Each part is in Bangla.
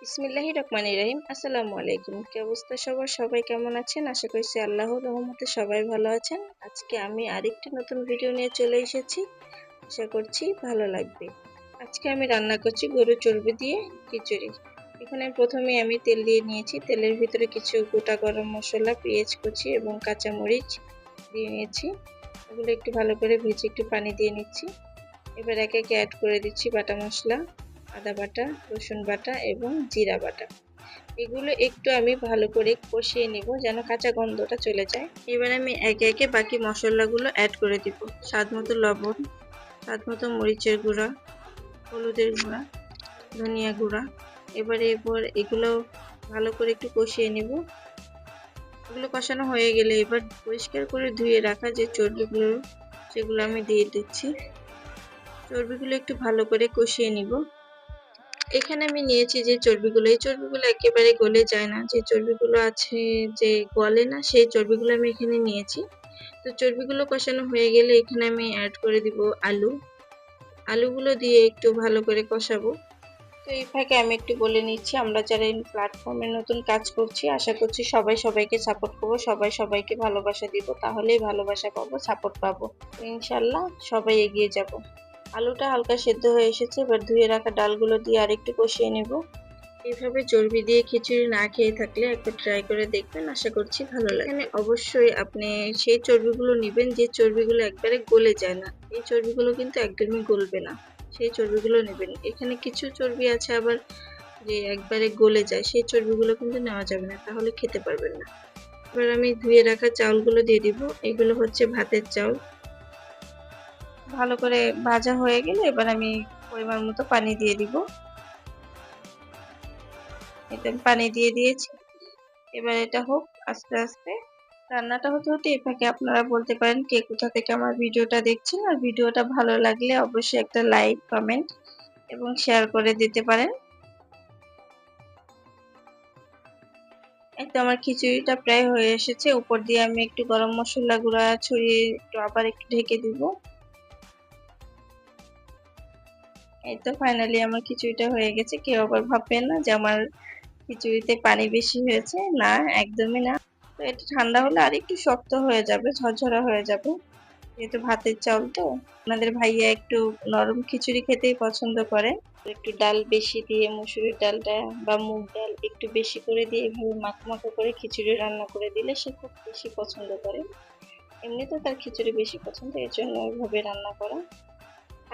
বিসমিল্লাহির রহমানির রহিম। আসসালামু আলাইকুম। কি অবস্থা সবার? সবাই কেমন আছেন? আশা করছি আল্লাহর রহমতে সবাই ভালো আছেন। আজকে আমি আরেকটি নতুন ভিডিও নিয়ে চলে এসেছি। আশা করছি ভালো লাগবে। আজকে আমি রান্না করছি গরুর চর্বি দিয়ে খিচুড়ি। এখানে প্রথমে আমি তেল দিয়ে নিয়েছি। তেলের ভিতরে কিছু গোটা গরম মশলা, পেঁয়াজ কুচি এবং কাঁচামরিচ দিয়ে নিয়েছি। এগুলো একটু ভালো করে ভেজে একটু পানি দিয়ে নিচ্ছি। এবার একে একে অ্যাড করে দিচ্ছি বাটা মশলা, আদা বাটা, রসুন বাটা এবং জিরা বাটা। এগুলো একটু আমি ভালো করে কষিয়ে নিব যেন কাঁচা গন্ধটা চলে যায়। এবার আমি একে একে বাকি মশলাগুলো অ্যাড করে দিব। স্বাদ মতো লবণ, স্বাদ মতো মরিচের গুঁড়া, হলুদের গুঁড়া, ধনিয়া গুঁড়া। এবার এগুলো ভালো করে একটু কষিয়ে নিব। এগুলো কষানো হয়ে গেলে এবার পরিষ্কার করে ধুয়ে রাখা যে চর্বিগুলো সেগুলো আমি দিয়ে দিচ্ছি। চর্বিগুলো একটু ভালো করে কষিয়ে নিব। এখানে আমি নিয়েছি যে চর্বিগুলো, এই চর্বিগুলো একেবারে গলে যায় না, যে চর্বিগুলো আছে যে গলে না সেই চর্বিগুলো আমি এখানে নিয়েছি। তো চর্বিগুলো কষানো হয়ে গেলে এখানে আমি অ্যাড করে দিব আলুগুলো দিয়ে একটু ভালো করে কষাবো। তো এই ফাঁকে আমি একটু বলে নিচ্ছি, আমরা যারা এই প্ল্যাটফর্মে নতুন কাজ করছি আশা করছি সবাই সবাইকে সাপোর্ট করবো, সবাই সবাইকে ভালোবাসা দিব, তাহলেই ভালোবাসা পাবো, সাপোর্ট পাবো। ইনশাল্লাহ সবাই এগিয়ে যাব। আলুটা হালকা সেদ্ধ হয়ে এসেছে, এবার ধুয়ে রাখা ডালগুলো দিয়ে আরেকটু কষিয়ে নেব। এইভাবে চর্বি দিয়ে খিচুড়ি না খেয়ে থাকলে একবার ট্রাই করে দেখবেন, আশা করছি ভালো লাগে। এখানে অবশ্যই আপনি সেই চর্বিগুলো নেবেন যে চর্বিগুলো একবারে গলে যায় না, এই চর্বিগুলো কিন্তু একদমই গলবে না, সেই চর্বিগুলো নেবেন। এখানে কিছু চর্বি আছে আবার যে একবারে গলে যায়, সেই চর্বিগুলো কিন্তু নেওয়া যাবে না, তাহলে খেতে পারবেন না। এবার আমি ধুয়ে রাখা চাউলগুলো দিয়ে দিব। এগুলো হচ্ছে ভাতের চাউল। ভালো করে ভাজা হয়ে গেলে এবার আমি পরিমাণ মতো পানি দিয়ে দিব। এটা পানি দিয়ে দিয়েছি। এবার এটা হোক আস্তে আস্তে। রান্নাটা হতে হতে এই ফাঁকে আপনারা বলতে পারেন কে কোথা থেকে আমার ভিডিওটা দেখছেন, আর ভিডিওটা ভালো লাগলে অবশ্যই একটা লাইক, কমেন্ট এবং শেয়ার করে দিতে পারেন। এই তো আমার খিচুড়িটা প্রায় হয়ে এসেছে। উপর দিয়ে আমি একটু গরম মশলা গুঁড়া ছড়িয়ে একটু আবার একটু ঢেকে দিব। এই তো ফাইনালি আমার খিচুড়িটা হয়ে গেছে। কেউ আবার ভাববেন না যে আমার খিচুড়িতে পানি বেশি হয়েছে, না, একদমই না। তো এটা ঠান্ডা হলে আর একটু শক্ত হয়ে যাবে, ঝরঝরা হয়ে যাবে, যেহেতু ভাতের চাউল তো। আমাদের ভাইয়া একটু নরম খিচুড়ি খেতেই পছন্দ করে। একটু ডাল বেশি দিয়ে, মসুরির ডালটা বা মুগ ডাল একটু বেশি করে দিয়ে এভাবে মাখো মাখো করে খিচুড়ি রান্না করে দিলে সে খুব বেশি পছন্দ করে। এমনিতে তার খিচুড়ি বেশি পছন্দ, এর জন্য ওইভাবে রান্না করা।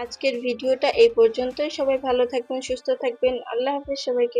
আজকের ভিডিওটা এই পর্যন্তই। সবাই ভালো থাকবেন, সুস্থ থাকবেন। আল্লাহ হাফেজ সবাইকে।